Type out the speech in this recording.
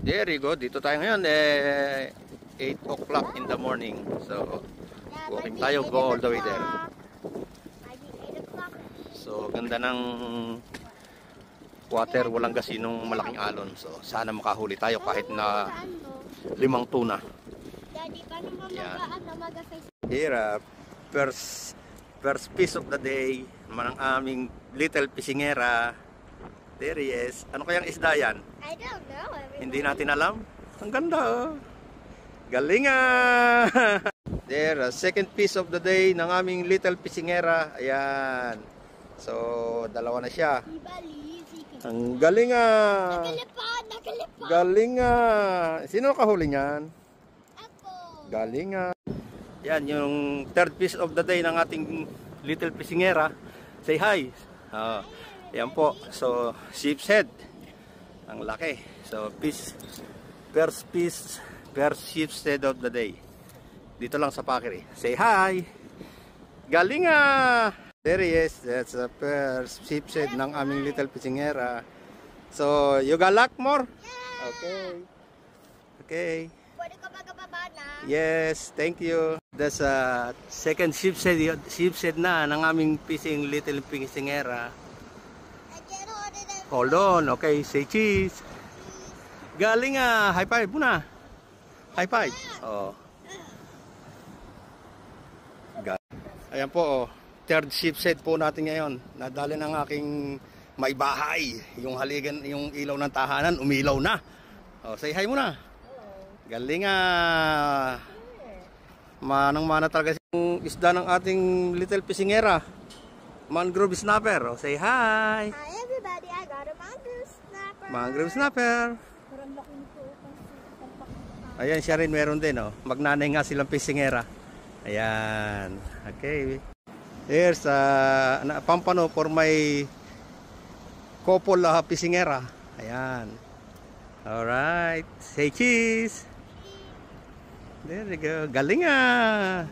There you go. Dito tayo ngayon. 8 o'clock in the morning. So, walking tayo. Go all the way there. So, ganda ng water. Walang gasinong malaking alon. So, sana makahuli tayo kahit na 5 tuna. Here, first piece of the day naman ang aming little pisingera. There he is. Ano kayang isda yan? I don't know. Hindi natin alam. Ang ganda oh. Galinga! There, second piece of the day ng aming little pisingera. Ayan. So, dalawa na siya. Ang galinga! Nakalipad! Galinga! Sino nakahuli niyan? Ako! Galinga! Yan, yung third piece of the day ng ating little pisingera. Say hi! Yan po. So, sheep's head. Ang laki. So, first sheep's head of the day. Dito lang sa Pakiri. Say hi! Galinga! There he is. That's the first sheep's head ng aming little pisingera. So, you got luck more? Yeah! Okay. Okay. Pwede ka magkababa na? Yes, thank you. That's second sheep's head na ng aming little pisingera. Hold on. Okay, say cheese. Galing ah. High five muna. High five. Oh. Ayan po oh. Third sheep's head po natin ngayon. Nadali ng aking may bahay. Yung haligan, yung ilaw ng tahanan, umilaw na. Oh, say hi muna. Galing ah. Manang-mana talaga yung isda ng ating little pisingera. Mangrove snapper. Oh, say hi. Hi everybody, I got a mangrove snapper. Mangrove snapper. Ayan, siya rin meron din oh. Magnanay nga silang pisingera. Ayan. Okay. Here's pampano for my couple pisingera. Ayan. Alright. Say cheese. There you go. Galing ah.